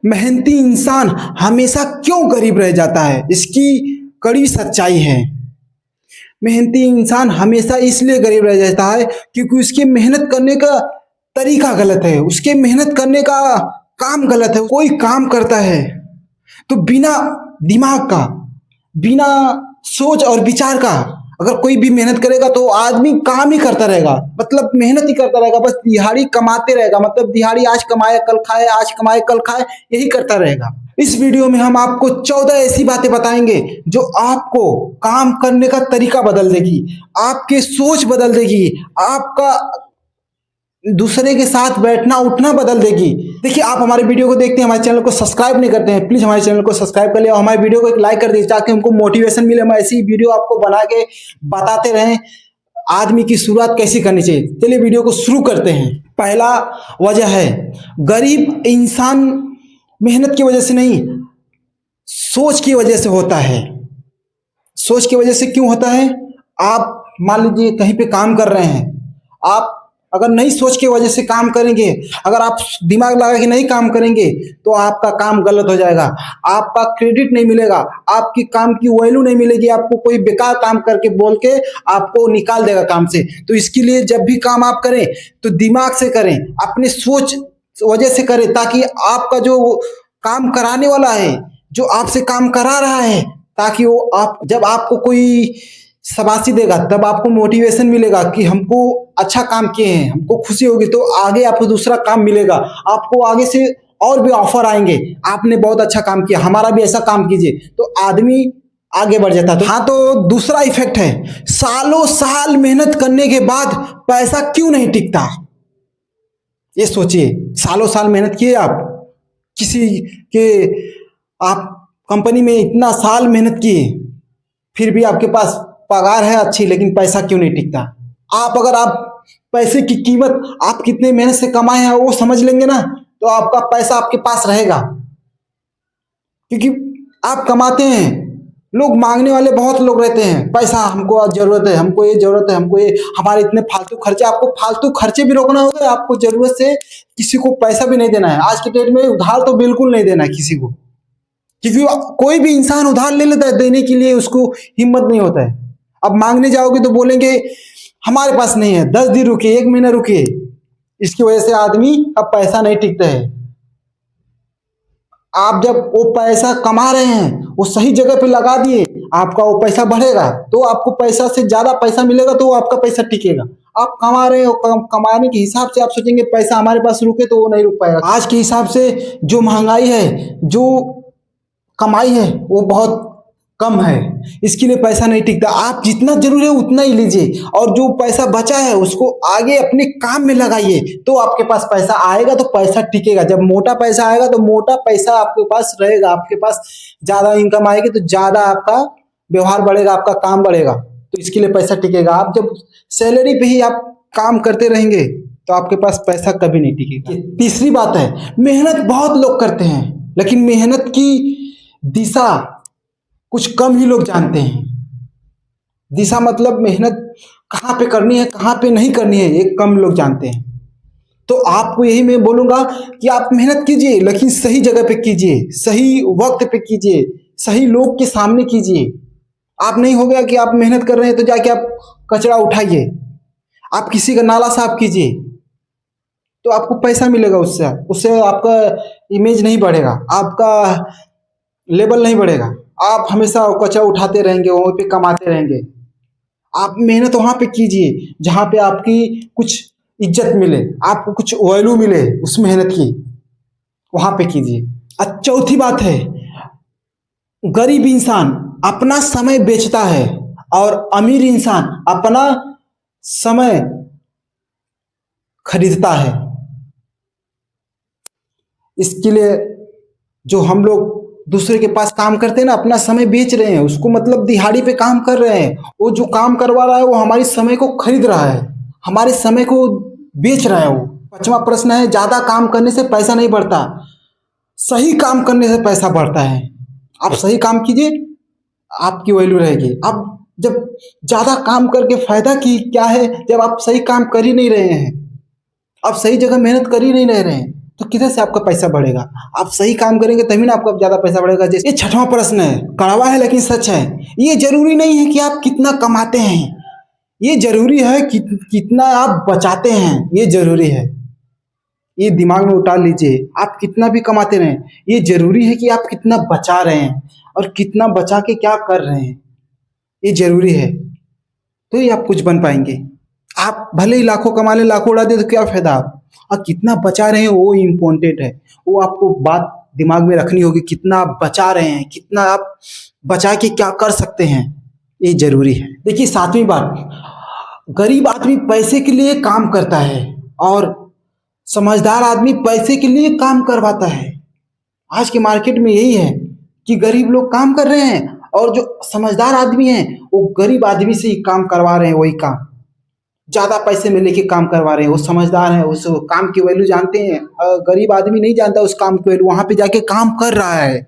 मेहनती इंसान हमेशा क्यों गरीब रह जाता है, इसकी कड़ी सच्चाई है। मेहनती इंसान हमेशा इसलिए गरीब रह जाता है क्योंकि उसके मेहनत करने का तरीका गलत है, उसके मेहनत करने का काम गलत है। कोई काम करता है तो बिना दिमाग का, बिना सोच और विचार का अगर कोई भी मेहनत करेगा तो आदमी काम ही करता रहेगा, मतलब मेहनत ही करता रहेगा, बस दिहाड़ी कमाते रहेगा, मतलब दिहाड़ी आज कमाए कल खाए, आज कमाए कल खाए, यही करता रहेगा। इस वीडियो में हम आपको 14 ऐसी बातें बताएंगे जो आपको काम करने का तरीका बदल देगी, आपके सोच बदल देगी, आपका दूसरे के साथ बैठना उठना बदल देगी। देखिए, आप हमारे वीडियो को देखते हैं, हमारे चैनल को सब्सक्राइब नहीं करते हैं, प्लीज हमारे चैनल को सब्सक्राइब कर लिया और हमारे वीडियो को एक लाइक कर दीजिए ताकि हमको मोटिवेशन मिले, हम ऐसी वीडियो आपको बना के बताते रहें आदमी की शुरुआत कैसी करनी चाहिए। चलिए वीडियो को शुरू करते हैं। पहला वजह है, गरीब इंसान मेहनत की वजह से नहीं, सोच की वजह से होता है। सोच की वजह से क्यों होता है? आप मान लीजिए कहीं पे काम कर रहे हैं, आप अगर नई सोच की वजह से काम करेंगे, अगर आप दिमाग लगा के नहीं काम करेंगे तो आपका काम गलत हो जाएगा, आपका क्रेडिट नहीं मिलेगा, आपकी काम की वैल्यू नहीं मिलेगी, आपको कोई बेकार काम करके बोल के आपको निकाल देगा काम से। तो इसके लिए जब भी काम आप करें तो दिमाग से करें, अपने सोच वजह से करें, ताकि आपका जो काम कराने वाला है, जो आपसे काम करा रहा है, ताकि वो आप जब आपको कोई शाबाशी देगा तब आपको मोटिवेशन मिलेगा कि हमको अच्छा काम किए हैं, हमको खुशी होगी, तो आगे आपको दूसरा काम मिलेगा, आपको आगे से और भी ऑफर आएंगे, आपने बहुत अच्छा काम किया, हमारा भी ऐसा काम कीजिए, तो आदमी आगे बढ़ जाता है। हाँ, तो दूसरा इफेक्ट है, सालों साल मेहनत करने के बाद पैसा क्यों नहीं टिकता? ये सोचिए, सालों साल मेहनत किए आप, किसी के आप कंपनी में इतना साल मेहनत किए, फिर भी आपके पास पगार है अच्छी, लेकिन पैसा क्यों नहीं टिकता? अगर आप पैसे की कीमत, आप कितने मेहनत से कमाए हैं वो समझ लेंगे ना, तो आपका पैसा आपके पास रहेगा, क्योंकि आप कमाते हैं। लोग मांगने वाले बहुत लोग रहते हैं, पैसा हमको जरूरत है, हमको ये जरूरत है, हमको ये, हमारे इतने फालतू खर्चे। आपको फालतू खर्चे भी रोकना होगा, आपको जरूरत से किसी को पैसा भी नहीं देना है। आज के डेट में उधार तो बिल्कुल नहीं देना है किसी को, क्योंकि कोई भी इंसान उधार ले लेता है, देने के लिए उसको हिम्मत नहीं होता है। अब मांगने जाओगे तो बोलेंगे हमारे पास नहीं है, 10 दिन रुकिए, 1 महीना रुकिए। इसकी वजह से आदमी अब पैसा नहीं टिकता है। आप जब वो पैसा कमा रहे हैं, वो सही जगह पे लगा दिए, आपका वो पैसा बढ़ेगा, तो आपको पैसा से ज्यादा पैसा मिलेगा, तो आपका पैसा टिकेगा। आप कमा रहे हो, कमाने के हिसाब से आप सोचेंगे पैसा हमारे पास रुके, तो वो नहीं रुक पाएगा। आज के हिसाब से जो महंगाई है, जो कमाई है, वो बहुत कम है, इसके लिए पैसा नहीं टिकता। आप जितना जरूरी है उतना ही लीजिए, और जो पैसा बचा है उसको आगे अपने काम में लगाइए, तो आपके पास पैसा आएगा, तो पैसा टिकेगा। जब मोटा पैसा आएगा तो मोटा पैसा आपके पास रहेगा, आपके पास ज्यादा इनकम आएगी तो ज्यादा आपका व्यवहार बढ़ेगा, आपका काम बढ़ेगा, तो इसके लिए पैसा टिकेगा। आप जब सैलरी पे ही आप काम करते रहेंगे तो आपके पास पैसा कभी नहीं टिकेगा। तीसरी बात है, मेहनत बहुत लोग करते हैं, लेकिन मेहनत की दिशा कुछ कम ही लोग जानते हैं। दिशा मतलब मेहनत कहाँ पे करनी है, कहाँ पे नहीं करनी है, ये कम लोग जानते हैं। तो आपको यही मैं बोलूंगा कि आप मेहनत कीजिए, लेकिन सही जगह पे कीजिए, सही वक्त पे कीजिए, सही लोग के सामने कीजिए। आप नहीं हो गया कि आप मेहनत कर रहे हैं तो जाके आप कचरा उठाइए, आप किसी का नाला साफ कीजिए, तो आपको पैसा मिलेगा, उससे आपका इमेज नहीं बढ़ेगा, आपका लेवल नहीं बढ़ेगा। आप हमेशा कचरा उठाते रहेंगे, वहां पे कमाते रहेंगे। आप मेहनत वहां पे कीजिए जहां पे आपकी कुछ इज्जत मिले, आपको कुछ वैल्यू मिले उस मेहनत की, वहां पे कीजिए। चौथी बात है, गरीब इंसान अपना समय बेचता है और अमीर इंसान अपना समय खरीदता है। इसके लिए जो हम लोग दूसरे के पास काम करते हैं ना, अपना समय बेच रहे हैं, उसको मतलब दिहाड़ी पे काम कर रहे हैं। वो जो काम करवा रहा है वो हमारे समय को खरीद रहा है, हमारे समय को बेच रहा है वो। 5वां प्रश्न है, ज्यादा काम करने से पैसा नहीं बढ़ता, सही काम करने से पैसा बढ़ता है। आप सही काम कीजिए, आपकी वैल्यू रहेगी। अब जब ज्यादा काम करके फायदा की क्या है, जब आप सही काम कर ही नहीं रहे हैं, आप सही जगह मेहनत कर ही नहीं रहे हैं, तो किधर से आपका पैसा बढ़ेगा? आप सही काम करेंगे तभी ना आपका ज़्यादा पैसा बढ़ेगा। जैसे ये छठवां प्रश्न है, कड़वा है लेकिन सच है। ये जरूरी नहीं है कि आप कितना कमाते हैं, ये जरूरी है कि कितना आप बचाते हैं, ये जरूरी है। ये दिमाग में उतार लीजिए, आप कितना भी कमाते रहें, ये जरूरी है कि आप कितना बचा रहे हैं और कितना बचा के क्या कर रहे हैं, ये जरूरी है। तो ही आप कुछ बन पाएंगे। आप भले ही लाखों कमा लें, लाखों उड़ा दे तो क्या फायदा आप, और कितना बचा रहे हैं वो इम्पोर्टेंट है। वो आपको बात दिमाग में रखनी होगी, कितना आप बचा रहे हैं, कितना आप बचा के क्या कर सकते हैं, ये जरूरी है। देखिए सातवीं बात, गरीब आदमी पैसे के लिए काम करता है और समझदार आदमी पैसे के लिए काम करवाता है। आज के मार्केट में यही है कि गरीब लोग काम कर रहे हैं और जो समझदार आदमी हैं वो गरीब आदमी से ही काम करवा रहे हैं, वही काम ज्यादा पैसे में लेके काम करवा रहे हैं। वो समझदार हैं, उस काम की वैल्यू जानते हैं। गरीब आदमी नहीं जानता उस काम की वैल्यू, वहां पे जाके काम कर रहा है।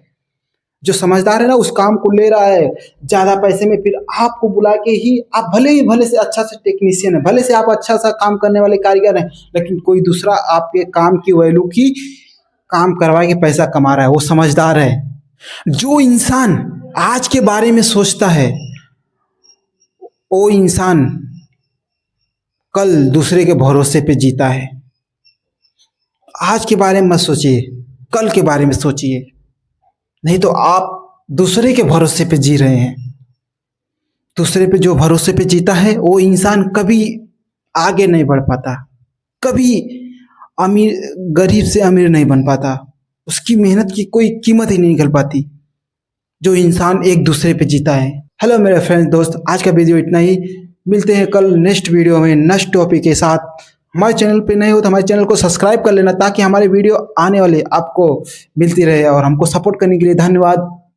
जो समझदार है ना, उस काम को ले रहा है ज्यादा पैसे में, फिर आपको बुला के ही, आप भले से अच्छा से टेक्नीशियन है, भले से आप अच्छा सा काम करने वाले कारीगर हैं, लेकिन कोई दूसरा आपके काम की वैल्यू की काम करवा के पैसा कमा रहा है, वो समझदार है। जो इंसान आज के बारे में सोचता है वो इंसान कल दूसरे के भरोसे पे जीता है। आज के बारे में मत सोचिए, कल के बारे में सोचिए, नहीं तो आप दूसरे के भरोसे पे जी रहे हैं। दूसरे पे जो भरोसे पे जीता है वो इंसान कभी आगे नहीं बढ़ पाता, कभी अमीर गरीब से अमीर नहीं बन पाता, उसकी मेहनत की कोई कीमत ही नहीं निकल पाती जो इंसान एक दूसरे पे जीता है। हेलो मेरे फ्रेंड्स, दोस्त, आज का वीडियो इतना ही। मिलते हैं कल नेक्स्ट वीडियो में नेक्स्ट टॉपिक के साथ। हमारे चैनल पे नए हो तो हमारे चैनल को सब्सक्राइब कर लेना ताकि हमारे वीडियो आने वाले आपको मिलती रहे। और हमको सपोर्ट करने के लिए धन्यवाद।